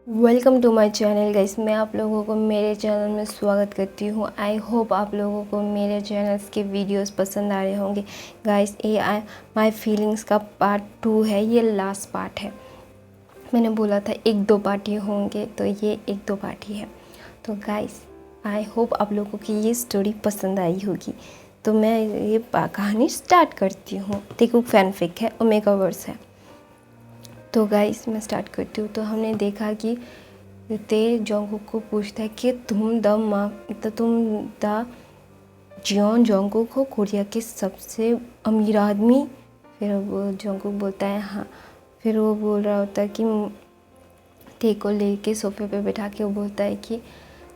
Welcome to my channel guys. मैं आप लोगों को मेरे चैनल में स्वागत करती हूँ। आई होप आप लोगों को मेरे चैनल्स के वीडियोस पसंद आ रहे होंगे गाइस। ये माय फीलिंग्स का पार्ट 2 है, ये लास्ट पार्ट है। मैंने बोला था 1-2 पार्ट ही होंगे, तो ये 1-2 पार्ट ही है। तो गाइस आई होप आप लोगों की ये स्टोरी पसंद आई होगी। तो मैं ये कहानी स्टार्ट करती हूँ। देखो फैनफिक है, ओमेगावर्स है। तो गाइस मैं स्टार्ट करती हूँ। तो हमने देखा कि ते जोंगकुक को पूछता है कि तुम द जियोन जोंगकुक हो, कोरिया के सबसे अमीर आदमी। फिर वो जोंगकुक बोलता है हाँ। फिर वो बोल रहा होता है कि ते को लेके सोफे पे बैठा के वो बोलता है कि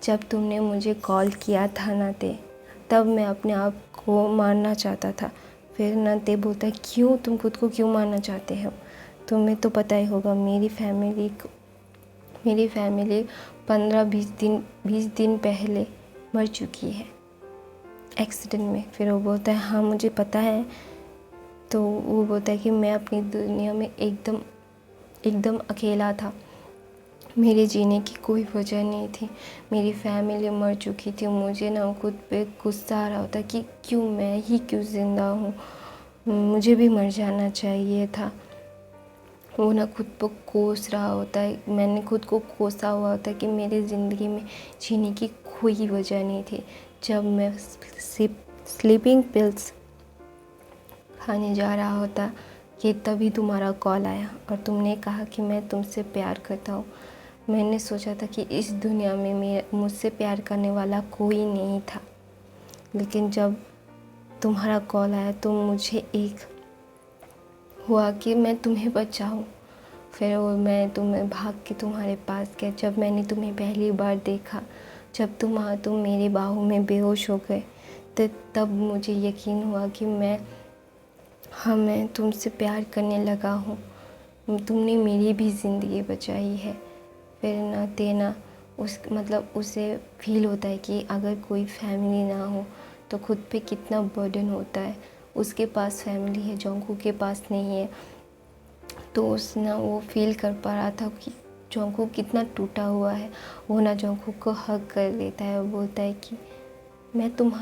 जब तुमने मुझे कॉल किया था ना ते, तब मैं अपने आप को मारना चाहता था। फिर ना ते बोलता है क्यों, तुम खुद को क्यों मारना चाहते हो? तुम्हें तो पता ही होगा मेरी फैमिली 15-20 दिन पहले मर चुकी है एक्सीडेंट में। फिर वो बोलता है हाँ मुझे पता है। तो वो बोलता है कि मैं अपनी दुनिया में एकदम अकेला था। मेरे जीने की कोई वजह नहीं थी। मेरी फैमिली मर चुकी थी। मुझे ना खुद पे गुस्सा आ रहा होता कि क्यों ज़िंदा हूँ, मुझे भी मर जाना चाहिए था। वो ना खुद को कोस रहा होता है। मैंने खुद को कोसा हुआ होता है कि मेरी ज़िंदगी में जीने की कोई वजह नहीं थी। जब मैं स्लीपिंग पिल्स खाने जा रहा होता कि तभी तुम्हारा कॉल आया और तुमने कहा कि मैं तुमसे प्यार करता हूँ। मैंने सोचा था कि इस दुनिया में मुझसे प्यार करने वाला कोई नहीं था, लेकिन जब तुम्हारा कॉल आया तो मुझे एक हुआ कि मैं तुम्हें बचाऊं। फिर मैं तुम्हें भाग के तुम्हारे पास गया। जब मैंने तुम्हें पहली बार देखा, जब तुम मेरे बाहों में बेहोश हो गए, तो तब मुझे यकीन हुआ कि मैं तुमसे प्यार करने लगा हूँ। तुमने मेरी भी ज़िंदगी बचाई है। फिर ना देना उसे फील होता है कि अगर कोई फैमिली ना हो तो खुद पे कितना बर्डन होता है। उसके पास फैमिली है, जोंगकुक के पास नहीं है। तो वो फील कर पा रहा था कि जोंगकुक कितना टूटा हुआ है। वो ना जोंगकुक को हग कर लेता है और बोलता है कि तुम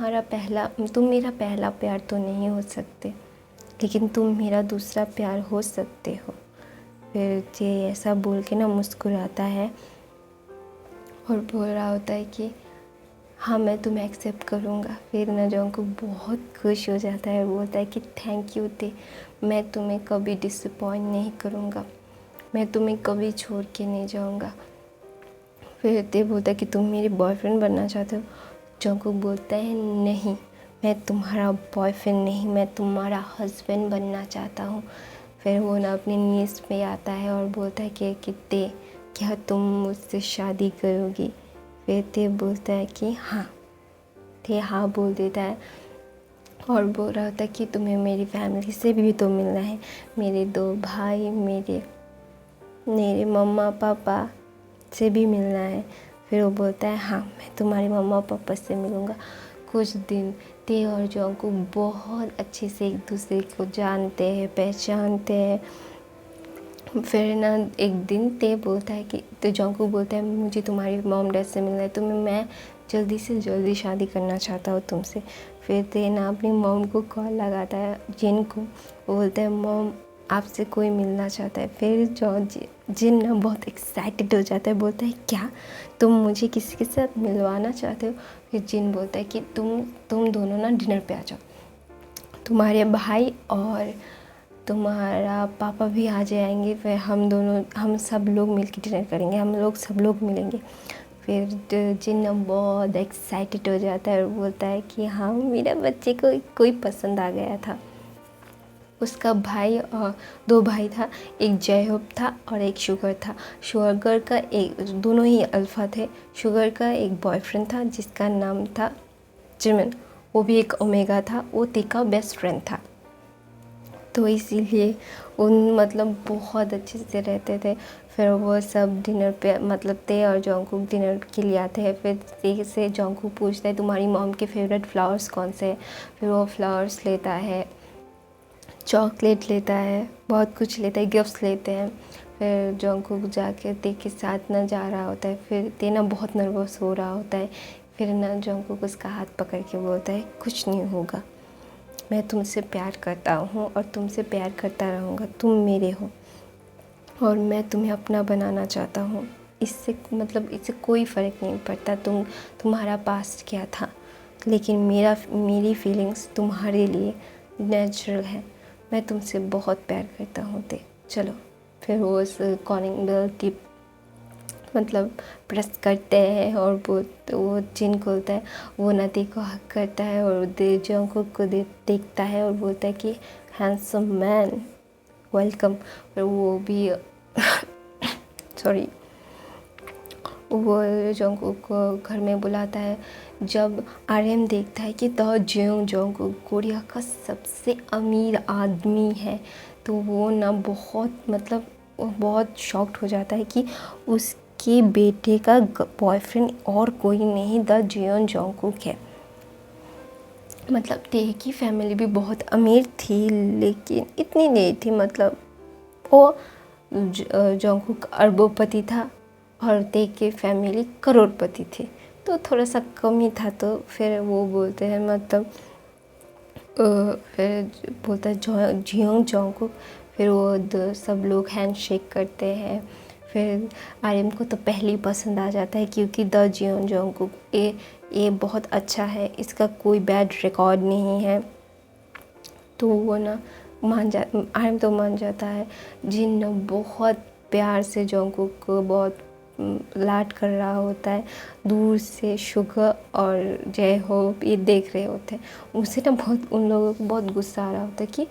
मेरा पहला प्यार तो नहीं हो सकते, लेकिन तुम मेरा दूसरा प्यार हो सकते हो। फिर ये ऐसा बोल के ना मुस्कुराता है और बोल रहा होता है कि हाँ मैं तुम्हें एक्सेप्ट करूँगा। फिर ना जोंगकुक बहुत खुश हो जाता है और बोलता है कि थैंक यू ते, मैं तुम्हें कभी डिसअपॉइंट नहीं करूँगा, मैं तुम्हें कभी छोड़ के नहीं जाऊँगा। फिर ते बोलता है कि तुम मेरे बॉयफ्रेंड बनना चाहते हो। जोंगकुक बोलता है नहीं, मैं तुम्हारा बॉयफ्रेंड नहीं, मैं तुम्हारा हस्बैंड बनना चाहता हूँ। फिर वो ना अपनी नीज़ पे आता है और बोलता है कि ते, क्या तुम मुझसे शादी करोगी? फिर ते बोलता है कि हाँ। ते हाँ बोल देता है और बोल रहा होता है कि तुम्हें मेरी फैमिली से भी तो मिलना है, मेरे 2 भाई, मेरे मम्मा पापा से भी मिलना है। फिर वो बोलता है हाँ मैं तुम्हारे मम्मा पापा से मिलूँगा। कुछ दिन ते और जोंगकुक बहुत अच्छे से एक दूसरे को जानते हैं, पहचानते हैं। फिर ना एक दिन ते बोलता है कि तो जोंगकुक बोलता है मुझे तुम्हारी मॉम डैड से मिलना है, मैं जल्दी से जल्दी शादी करना चाहता हूँ तुमसे। फिर ते ना अपनी मॉम को कॉल लगाता है, जिन को। वो बोलता है मॉम आपसे कोई मिलना चाहता है। फिर जिन ना बहुत एक्साइटेड हो जाता है, बोलता है क्या तुम मुझे किसी के साथ मिलवाना चाहते हो? फिर जिन बोलता है कि तुम दोनों ना डिनर पे आ जाओ, तुम्हारे भाई और तुम्हारा पापा भी आ जाएंगे। फिर हम सब लोग मिलकर डिनर करेंगे, हम लोग सब लोग मिलेंगे। फिर जिन बहुत एक्साइटेड हो जाता है और बोलता है कि हाँ मेरा बच्चे को कोई पसंद आ गया था। उसका भाई और 2 भाई था, एक जयहोप था और एक शुगर था। शुगर का दोनों ही अल्फ़ा थे। शुगर का एक बॉयफ्रेंड था जिसका नाम था जिमिन, वो भी एक ओमेगा था, वो ते का बेस्ट फ्रेंड था। तो इसीलिए बहुत अच्छे से रहते थे। फिर वो सब डिनर पे ते और जोंगकुक डिनर के लिए आते हैं। फिर ते से जोंगकुक पूछता है तुम्हारी मॉम के फेवरेट फ्लावर्स कौन से हैं? फिर वो फ्लावर्स लेता है, चॉकलेट लेता है, बहुत कुछ लेता है, गिफ्ट्स लेते हैं। फिर जंगकुक जाके ते के साथ ना जा रहा होता है, फिर ते ना बहुत नर्वस हो रहा होता है। फिर ना जंगकुक उसका हाथ पकड़ के बोलता है कुछ नहीं होगा, मैं तुमसे प्यार करता हूँ और तुमसे प्यार करता रहूँगा, तुम मेरे हो और मैं तुम्हें अपना बनाना चाहता हूँ। इससे मतलब इससे कोई फ़र्क नहीं पड़ता तुम्हारा पास्ट क्या था, लेकिन मेरी फीलिंग्स तुम्हारे लिए नेचुरल है। मैं तुमसे बहुत प्यार करता हूँ ते, चलो। फिर वो उस कॉलिंग बेल की मतलब प्रेस करते हैं और वो जिन खोलता है, वो नदी को हक करता है और जंगकुक को देखता है और बोलता है कि हैंडसम मैन वेलकम। और वो भी सॉरी, वो जंगकुक को घर में बुलाता है। जब आर्यन देखता है कि द जंगकुक कोरिया का सबसे अमीर आदमी है, तो वो ना बहुत शॉक्ड हो जाता है कि उसके बेटे का बॉयफ्रेंड और कोई नहीं द जंगकुक है। मतलब ते की फैमिली भी बहुत अमीर थी, लेकिन इतनी नहीं थी। मतलब वो जंगकुक अरबोपति था और ते की फैमिली करोड़पति थी, तो थोड़ा सा कम ही था। तो फिर वो बोलते हैं मतलब फिर बोलता है जंगकुक। फिर वो सब लोग हैंड शेक करते हैं। फिर आर्यन को तो पहले ही पसंद आ जाता है, क्योंकि द जंगकुक ये बहुत अच्छा है, इसका कोई बैड रिकॉर्ड नहीं है। तो वो ना आर्यन तो मान जाता है। जिन बहुत प्यार से जंगकुक को बहुत लाड कर रहा होता है, दूर से शुगर और जय होप ये देख रहे होते हैं। उसे ना उन लोगों को बहुत गुस्सा आ रहा होता है कि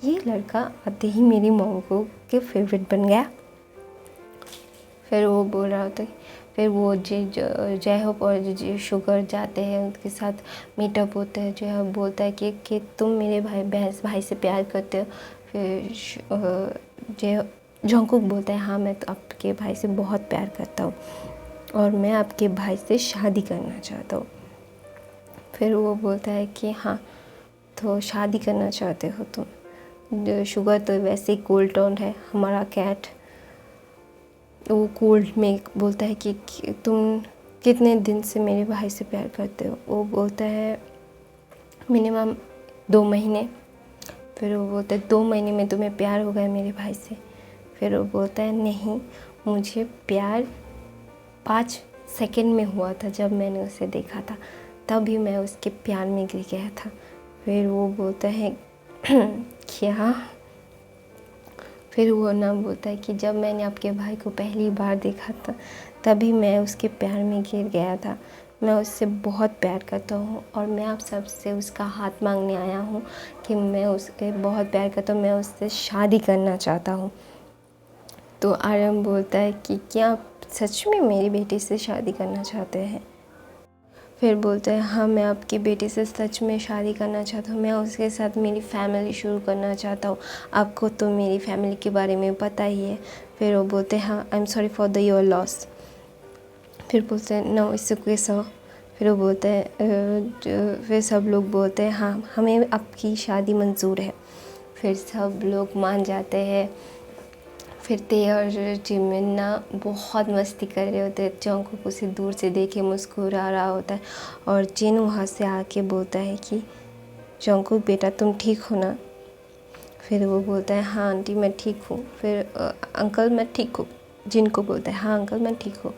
ये लड़का आते ही मेरी मॉम को के फेवरेट बन गया। फिर वो बोल रहा होता है, फिर वो जय होप और शुगर जाते हैं, उनके साथ मीटअप होते हैं। जय होप बोलता है कि तुम मेरे भाई से प्यार करते हो। फिर जंगकुक बोलता है हाँ, मैं तो आपके भाई से बहुत प्यार करता हूँ और मैं आपके भाई से शादी करना चाहता हूँ। फिर वो बोलता है कि हाँ, तो शादी करना चाहते हो तुम। शुगर तो वैसे ही कोल्ड टोन है, हमारा कैट। वो कोल्ड में बोलता है कि तुम कितने दिन से मेरे भाई से प्यार करते हो। वो बोलता है मिनिमम 2 महीने। फिर वो बोलता है 2 महीने में तुम्हें प्यार हो गया मेरे भाई से। फिर वो बोलता है नहीं, मुझे प्यार 5 सेकंड में हुआ था, जब मैंने उसे देखा था तभी मैं उसके प्यार में गिर गया था। फिर वो बोलता है क्या? फिर वो ना बोलता है कि जब मैंने आपके भाई को पहली बार देखा था तभी मैं उसके प्यार में गिर गया था। मैं उससे बहुत प्यार करता हूँ और मैं आप सबसे उसका हाथ मांगने आया हूँ कि मैं उसके बहुत प्यार करता हूँ, मैं उससे शादी करना चाहता हूँ। तो आर्यन बोलता है कि क्या आप सच में मेरी बेटी से शादी करना चाहते हैं? फिर बोलता है हाँ, मैं आपकी बेटी से सच में शादी करना चाहता हूँ, मैं उसके साथ मेरी फैमिली शुरू करना चाहता हूँ। आपको तो मेरी फैमिली के बारे में पता ही है। फिर वो बोलते हैं हाँ, I am sorry for your loss. फिर बोलते हैं नो इट्स ओके सर। फिर वो बोलते हैं फिर सब लोग बोलते हैं हाँ, हमें आपकी शादी मंजूर है। फिर सब लोग मान जाते हैं। फिर ते और जिमिन ना बहुत मस्ती कर रहे होते हैं। जंगकुक उसे दूर से देखे मुस्कुरा रहा होता है और जिन वहाँ से आके बोलता है कि जंगकुक बेटा तुम ठीक हो ना? फिर वो बोलता है हाँ आंटी मैं ठीक हूँ। फिर अंकल मैं ठीक हूँ। जिन को बोलता है हाँ अंकल मैं ठीक हूँ।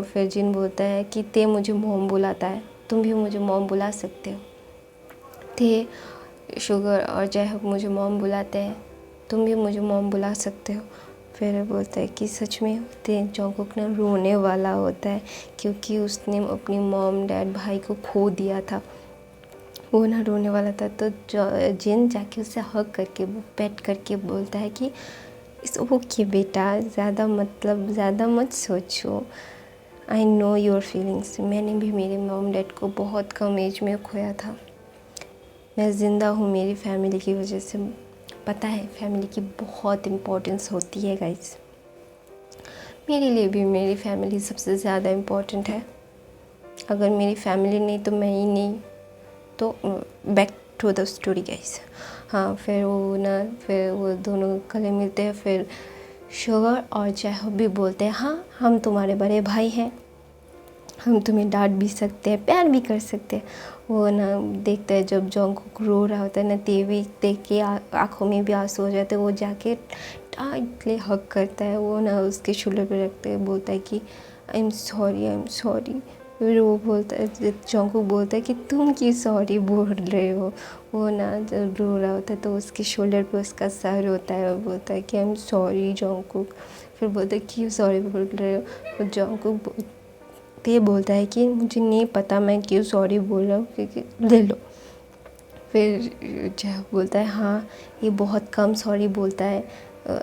फिर जिन बोलता है कि ते मुझे मॉम बुलाता है, तुम भी मुझे मॉम बुला सकते हो। ते शुगर और जय मुझे मॉम बुलाते हैं, तुम भी मुझे मॉम बुला सकते हो। फिर बोलता है कि सच में? ते जंगकुक ना रोने वाला होता है, क्योंकि उसने अपनी मॉम डैड भाई को खो दिया था। वो ना रोने वाला था। तो जिन जाके उसे हग करके पेट करके बोलता है कि इट्स ओके बेटा, ज़्यादा मत सोचो, आई नो योर फीलिंग्स। मैंने भी मेरे मॉम डैड को बहुत कम एज में खोया था, मैं ज़िंदा हूँ मेरी फैमिली की वजह से। पता है फैमिली की बहुत इम्पोर्टेंस होती है गाइस। मेरे लिए भी मेरी फैमिली सबसे ज़्यादा इम्पोर्टेंट है। अगर मेरी फैमिली नहीं तो मैं ही नहीं। तो back to the story guys. हाँ, फिर वो दोनों गले मिलते हैं। फिर शुगर और जयहोप भी बोलते हैं हाँ हम तुम्हारे बड़े भाई हैं, हम तुम्हें डांट भी सकते हैं, प्यार भी कर सकते हैं। वो ना देखता है जब जंगकुक रो रहा होता है ना, टीवी देख के आँखों में भी आंसू हो जाते हैं। वो जाके टाइटली हग करता है, वो ना उसके शोल्डर पे रखते हैं, बोलता है कि I am sorry, I am sorry. फिर वो बोलता है, जंगकुक बोलता है कि तुम क्यों सॉरी बोल रहे हो। वो ना जब रो रहा होता है तो उसके शोल्डर पे उसका सर होता है, वो बोलता है कि आई एम सॉरी जंगकुक। फिर बोलता है क्यों सॉरी बोल रहे हो। तो जंगकुक ये बोलता है कि मुझे नहीं पता मैं क्यों सॉरी बोल रहा हूँ, क्योंकि ले लो। फिर जय बोलता है हाँ ये बहुत कम सॉरी बोलता है,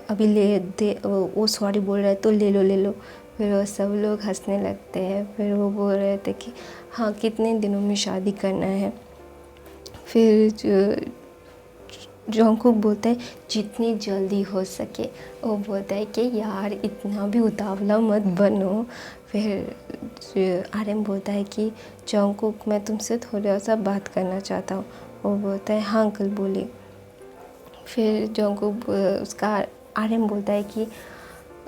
अभी ले दे, वो सॉरी बोल रहा है तो ले लो ले लो। फिर वो सब लोग हंसने लगते हैं। फिर वो बोल रहे थे कि हाँ कितने दिनों में शादी करना है। फिर जंगकुक बोलता है जितनी जल्दी हो सके। वो बोलता है कि यार इतना भी उतावला मत बनो। फिर आर्यन बोलता है कि जंगकुक मैं तुमसे थोड़ा सा बात करना चाहता हूँ। वो बोलता है हाँ अंकल बोलिए। फिर जंगकुक उसका आर्यन बोलता है कि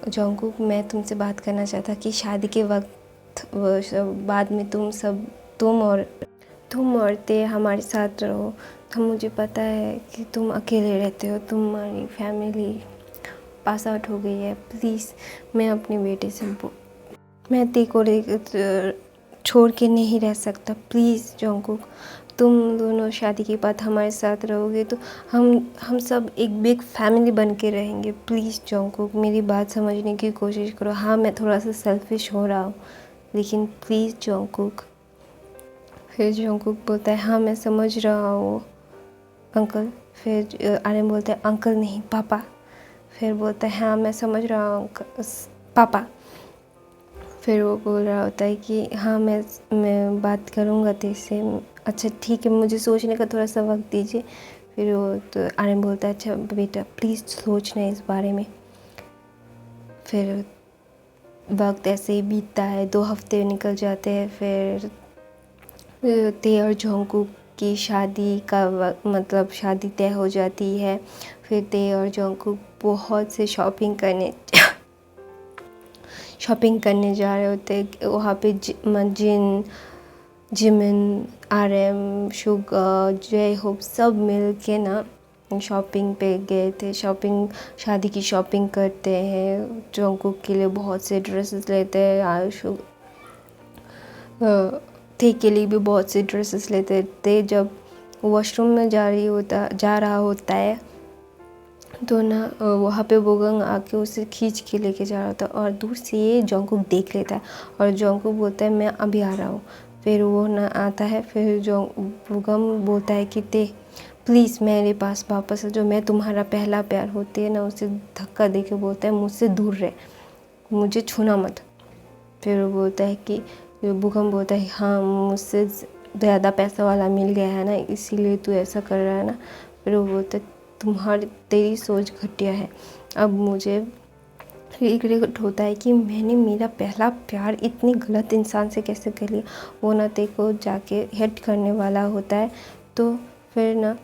जंगकुक मैं तुमसे बात करना चाहता कि शादी के वक्त बाद में तुम और ते हमारे साथ रहो। तो मुझे पता है कि तुम अकेले रहते हो, तुम्हारी फैमिली पास आउट हो गई है। प्लीज़ मैं अपने बेटे से मैं ते को छोड़ के नहीं रह सकता। प्लीज़ जंगकुक तुम दोनों शादी के बाद हमारे साथ रहोगे तो हम सब एक बिग फैमिली बन के रहेंगे। प्लीज़ जंगकुक मेरी बात समझने की कोशिश करो। हाँ मैं थोड़ा सा सेल्फिश हो रहा हूँ, लेकिन प्लीज़ जंगकुक। फिर जंगकुक बोलता है हाँ मैं समझ रहा हूँ अंकल। फिर आर्यन बोलता है अंकल नहीं पापा। फिर बोलता है हाँ मैं समझ रहा हूँ पापा। फिर वो बोल रहा होता है कि हाँ मैं बात करूँगा तेरे। अच्छा ठीक है मुझे सोचने का थोड़ा सा वक्त दीजिए। फिर वो तो आर्यन बोलता है अच्छा बेटा प्लीज़ सोचना इस बारे में। फिर वक्त ऐसे ही बीतता है, 2 हफ्ते निकल जाते हैं। फिर ते और जंगकुक की शादी का मतलब शादी तय हो जाती है। फिर ते और जंगकुक बहुत से शॉपिंग करने जा रहे होते। वहाँ पे जिमिन आर्यन शुगर जयहोप सब मिल के ना शॉपिंग पे गए थे। शादी की शॉपिंग करते हैं। जंगकुक के लिए बहुत से ड्रेसेस लेते हैं, थे के लिए भी बहुत से ड्रेसेस लेते थे। जब वॉशरूम में जा रहा होता है तो ना वहाँ पे बोगंग आके उसे खींच के लेके जा रहा था और दूर से ये जंगकुक देख लेता है और जंगकुक बोलता है मैं अभी आ रहा हूँ। फिर वो ना आता है। फिर बोगंग बोलता है कि ते प्लीज़ मेरे पास वापस आ, जो मैं तुम्हारा पहला प्यार होती है ना, उसे धक्का दे के बोलता है मुझसे दूर रहे, मुझे छूना मत। फिर वो बोलता है कि बोगंग बोलता है हाँ मुझसे ज़्यादा पैसा वाला मिल गया है ना, इसीलिए तू ऐसा कर रहा है ना। फिर वो बोलता है तेरी सोच घटिया है। अब मुझे रिग्रेट होता है कि मैंने मेरा पहला प्यार इतनी गलत इंसान से कैसे कर लिया। वो ना ते को जाके हिट करने वाला होता है। तो फिर ना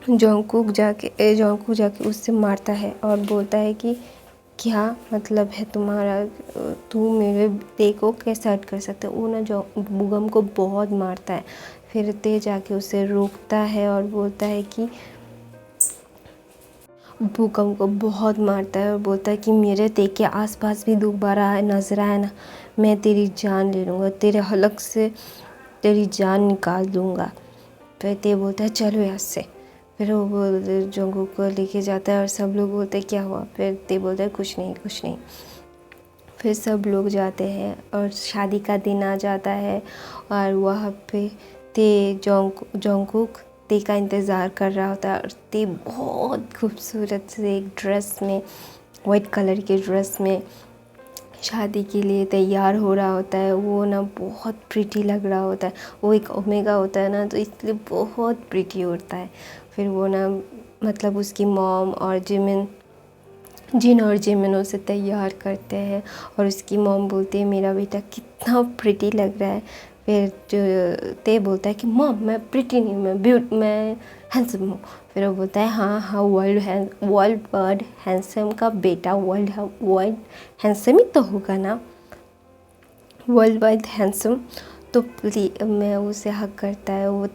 जंगकुक जाके उससे मारता है और बोलता है कि क्या मतलब है तुम्हारा, तू मेरे ते को कैसे हर्ट कर सकता है। वो ना जो बोगंग को बहुत मारता है। फिर ते जाके उसे रोकता है और बोलता है कि बोगंग को बहुत मारता है और बोलता है कि मेरे ते के आसपास भी दोबारा नजर आए ना, मैं तेरी जान ले लूँगा, तेरे हलक से तेरी जान निकाल दूँगा। फिर ते बोलता है चलो यहाँ से। फिर वो जंगकुक को लेके जाता है और सब लोग बोलते हैं क्या हुआ। फिर ते बोलता है कुछ नहीं। फिर सब लोग जाते हैं और शादी का दिन आ जाता है और वहाँ पे जंगकुक ते का इंतज़ार कर रहा होता है और ते बहुत खूबसूरत से एक ड्रेस में, वाइट कलर के ड्रेस में शादी के लिए तैयार हो रहा होता है। वो ना बहुत प्रिटी लग रहा होता है। वो एक ओमेगा होता है ना, तो इसलिए बहुत प्रिटी होता है। फिर वो ना मतलब उसकी मॉम और जिन और जिमिन उसे तैयार करते हैं और उसकी मॉम बोलती है मेरा बेटा कितना प्रिटी लग रहा है। फिर जो ते बोलता है कि मॉम मैं प्रिटी नहीं हूँ, मैं हैंडसम हूँ। फिर वो बोलता है हाँ हाँ वर्ल्ड हैंडसम का बेटा वर्ल्ड हैंडसम ही तो होगा ना, वर्ल्ड वाइड हैंडसम। तो मैं उसे हक करता है, वो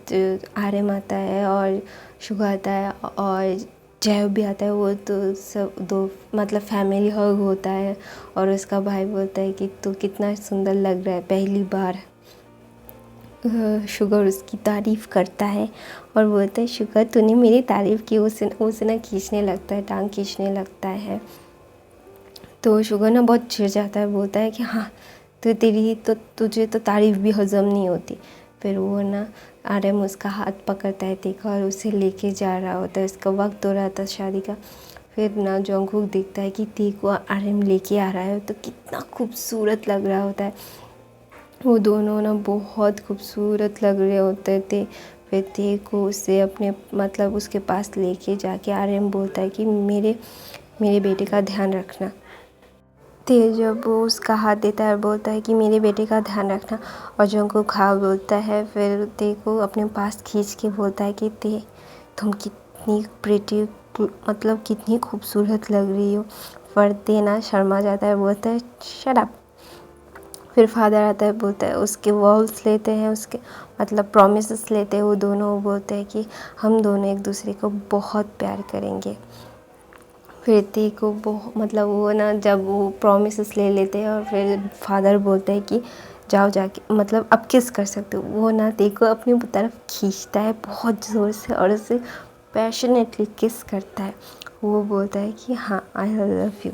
आर्यम आता है और शुभ आता है और जय भी आता है। वो तो सब दो मतलब फैमिली हग होता है और उसका भाई बोलता है कि तू कितना सुंदर लग रहा है। पहली बार शुगर उसकी तारीफ़ करता है और बोलता है शुगर तूने मेरी तारीफ़ की। उसे ना खींचने लगता है, टांग खींचने लगता है। तो शुगर ना बहुत चिढ़ जाता है, बोलता है कि हाँ तुझे तो तारीफ़ भी हज़म नहीं होती। फिर वो ना आर्यम उसका हाथ पकड़ता है देखा और उसे लेके जा रहा होता है। उसका वक्त हो रहा था शादी का। फिर ना जोंगकुक देखता है कि ते को आर्यम लेके आ रहा है तो कितना खूबसूरत लग रहा होता है। वो दोनों ना बहुत खूबसूरत लग रहे होते थे। फिर ते को उसे अपने मतलब उसके पास लेके जाके आर्यम बोलता है कि मेरे बेटे का ध्यान रखना। ते जब वो उसका हाथ देता है और बोलता है कि मेरे बेटे का ध्यान रखना और जोंगकुक हाँ बोलता है। फिर ते को अपने पास खींच के बोलता है कि ते तुम कितनी प्रिटी मतलब कितनी खूबसूरत लग रही हो। पर ते ना शर्मा जाता है, बोलता है शट अप। फिर फादर आता है, बोलता है उसके वॉल्स लेते हैं, उसके मतलब प्रॉमिसेस लेते हैं। वो दोनों बोलते हैं कि हम दोनों एक दूसरे को बहुत प्यार करेंगे। फिर ते को मतलब वो ना जब वो प्रॉमिसेस ले लेते हैं और फिर फादर बोलते हैं कि जाओ जाके मतलब अब किस कर सकते हो। वो ना ते को अपनी तरफ खींचता है बहुत ज़ोर से और उसे पैशनेटली किस करता है। वो बोलता है कि हाँ आई लव यू।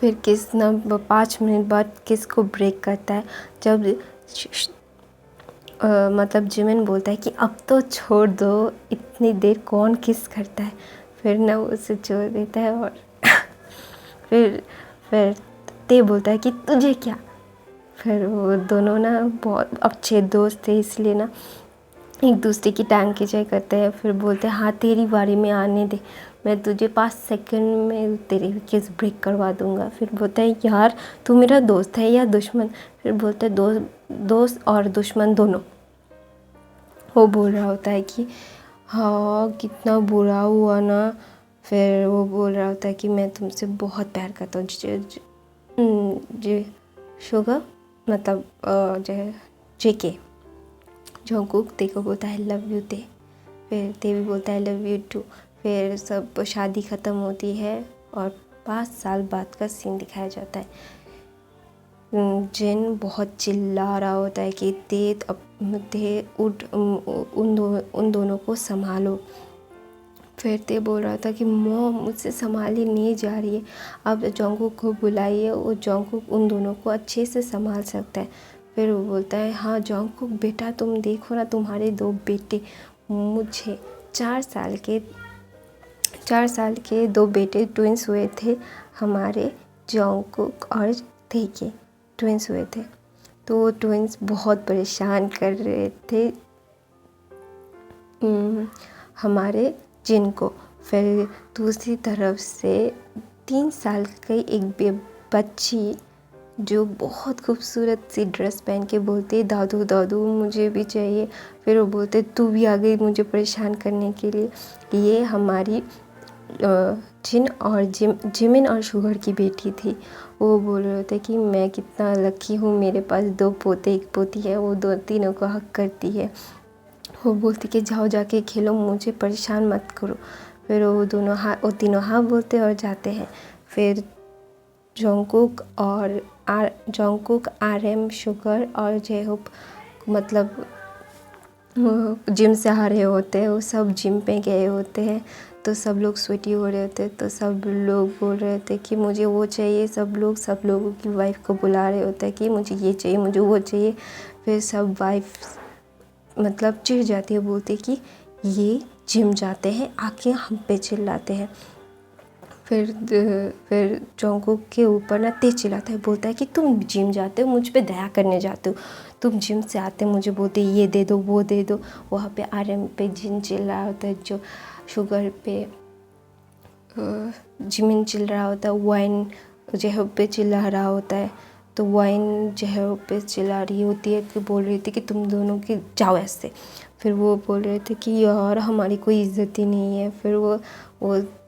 फिर किस ना 5 मिनट बाद किस को ब्रेक करता है। जब मतलब जिमिन बोलता है कि अब तो छोड़ दो, इतनी देर कौन किस करता है। फिर ना वो उसे छोड़ देता है और फिर ते बोलता है कि तुझे क्या। फिर वो दोनों ना बहुत अच्छे दोस्त थे इसलिए ना एक दूसरे की टांग खिंचाई करते हैं। फिर बोलते हैं हाँ तेरी बारी में आने दे, मैं तुझे 5 सेकंड में तेरी किस ब्रेक करवा दूंगा। फिर बोलता है यार तू मेरा दोस्त है या दुश्मन। फिर बोलता है दोस्त और दुश्मन दोनों। वो बोल रहा होता है कि हाँ कितना बुरा हुआ ना। फिर वो बोल रहा होता है कि मैं तुमसे बहुत प्यार करता हूँ जी शुगर मतलब जेके। जोंगकुक ते को बोलता है लव यू ते। फिर ते भी बोलता है लव यू टू। फिर सब शादी ख़त्म होती है और 5 साल बाद का सीन दिखाया जाता है। जिन बहुत चिल्ला रहा होता है कि ते उठ उन दोनों को संभालो। फिर ते बोल रहा था कि मॉम मुझसे संभाली नहीं जा रही है, अब जोंगकुक को बुलाइए, वो जोंगकुक उन दोनों को अच्छे से संभाल सकता है। फिर वो बोलता है हाँ जोंगकुक बेटा तुम देखो ना तुम्हारे 2 बेटे, मुझे 4 साल के 2 बेटे ट्विंस हुए थे, हमारे जोंगकुक और ते के ट्विंस हुए थे। तो वो ट्विंस बहुत परेशान कर रहे थे हमारे जिन को। फिर दूसरी तरफ से 3 साल की एक बच्ची जो बहुत खूबसूरत सी ड्रेस पहन के बोलती दादू दादू मुझे भी चाहिए। फिर वो बोलते तू भी आ गई मुझे परेशान करने के लिए। ये हमारी जिमिन और शुगर की बेटी थी। वो बोल रहे थे कि मैं कितना लकी हूँ, मेरे पास 2 पोते 1 पोती है। वो तीनों को हक करती है। वो बोलती कि जाओ जाके खेलो, मुझे परेशान मत करो। फिर वो तीनों हाँ बोलते और जाते हैं। फिर जोंगकुक आर्यम शुगर और जेहोप मतलब जिम से आ रहे होते हैं। वो सब जिम पे गए होते हैं तो सब लोग स्वेटी हो रहे होते हैं। तो सब लोग बोल रहे थे कि मुझे वो चाहिए। सब लोगों की वाइफ को बुला रहे होते हैं कि मुझे ये चाहिए मुझे वो चाहिए। फिर सब वाइफ मतलब चिढ़ जाती है, बोलती कि ये जिम जाते हैं आके हम पे चिल्लाते हैं। फिर जोंगकुक के ऊपर ना तेज चिल्लाता है, बोलता है कि तुम जिम जाते हो, मुझ पे दया करने जाते हो, तुम जिम से आते मुझे बोलते ये दे दो वो दे दो। वहाँ पे आर्यन पे जिन चिल्ला रहा होता है, जो शुगर पे जिमिन चिल्ला रहा होता है, वाइन जेहब पे चिल्ला रहा होता है। तो वाइन जो है वो पे चिल्ला रही होती है कि बोल रही थी कि तुम दोनों की जाओ ऐसे। फिर वो बोल रहे थे कि यार हमारी कोई इज्जत ही नहीं है। फिर वो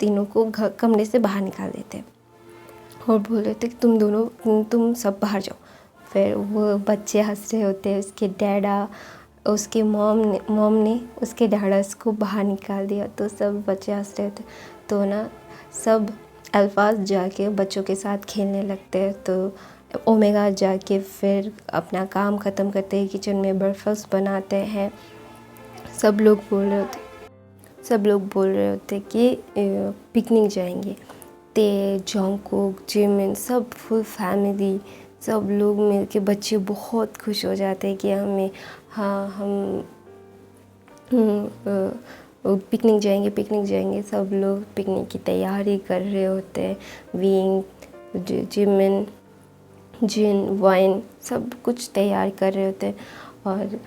तीनों को कमरे से बाहर निकाल देते हैं और बोल रहे थे कि तुम सब बाहर जाओ। फिर वो बच्चे हंस रहे होते हैं, उसके मॉम ने उसके डैडास को बाहर निकाल दिया। तो सब बच्चे हंस रहे थे। तो ना सब अल्फाज जाके बच्चों के साथ खेलने लगते हैं। तो ओमेगा जाके फिर अपना काम ख़त्म करते हैं, किचन में ब्रेकफास्ट बनाते हैं। सब लोग बोल रहे होते कि पिकनिक जाएंगे। ते जंगकुक, जिमिन, सब फुल फैमिली, सब लोग मिलके बच्चे बहुत खुश हो जाते हैं कि हम पिकनिक जाएंगे। सब लोग पिकनिक की तैयारी कर रहे होते हैं। विंग, जिमिन, जिन, वाइन सब कुछ तैयार कर रहे होते हैं और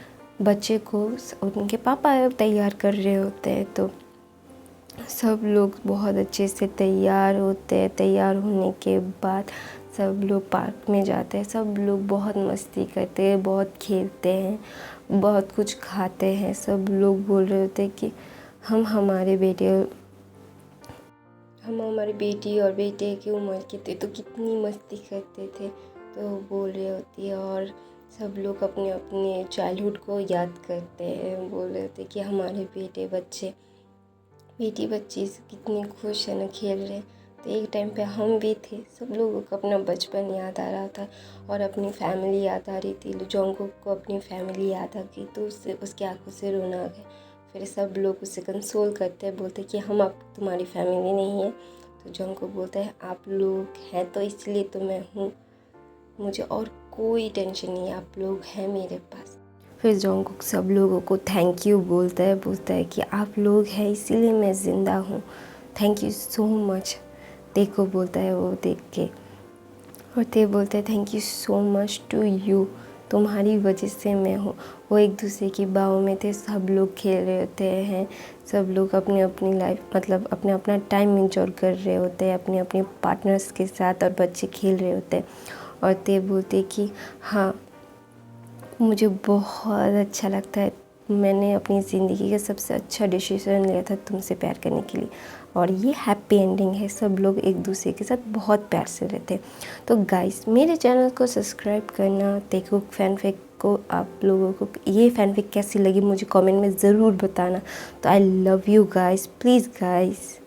बच्चे को उनके पापा तैयार कर रहे होते हैं। तो सब लोग बहुत अच्छे से तैयार होते हैं। तैयार होने के बाद सब लोग पार्क में जाते हैं। सब लोग बहुत मस्ती करते हैं, बहुत खेलते हैं, बहुत कुछ खाते हैं। सब लोग बोल रहे होते हैं कि हम हमारी बेटी और बेटे की उम्र के थे तो कितनी मस्ती करते थे। तो बोल रहे होती है और सब लोग अपने अपने चाइल्डहुड को याद करते हैं। बोल रहे होते कि हमारे बेटी बच्चे कितने खुश है ना, खेल रहे। तो एक टाइम पे हम भी थे, सब लोगों को अपना बचपन याद आ रहा था और अपनी फैमिली याद आ रही थी। जंगकुक को अपनी फैमिली याद आ गई तो उसकी आंखों से रोना आ गया। फिर सब लोग उसे कंसोल करते हैं, बोलते कि हम अब तुम्हारी फैमिली नहीं है। तो जंगकुक बोलता है आप लोग हैं तो इसलिए तो मैं हूँ, मुझे और कोई टेंशन नहीं है, आप लोग हैं मेरे पास। फिर जंगकुक सब लोगों को थैंक यू बोलता है कि आप लोग हैं इसीलिए मैं ज़िंदा हूँ, थैंक यू सो मच। ते को बोलता है वो देख के, और ते बोलते हैं thank you so much to you, तुम्हारी वजह से मैं हूँ। वो एक दूसरे की बाहों में थे, सब लोग खेल रहे होते हैं, सब लोग अपनी अपनी लाइफ मतलब अपना अपना टाइम एंजॉय कर रहे होते हैं अपने अपने पार्टनर्स के साथ, और बच्चे खेल रहे होते हैं। और ते बोलते कि हाँ मुझे बहुत अच्छा लगता है, मैंने अपनी ज़िंदगी का सबसे अच्छा डिसीज़न लिया था तुमसे प्यार करने के लिए। और ये हैप्पी एंडिंग है, सब लोग एक दूसरे के साथ बहुत प्यार से रहते हैं। तो गाइस मेरे चैनल को सब्सक्राइब करना। तेकुक फैनफिक को आप लोगों को ये फैनफिक कैसी लगी मुझे कमेंट में ज़रूर बताना। तो I love you guys, please guys.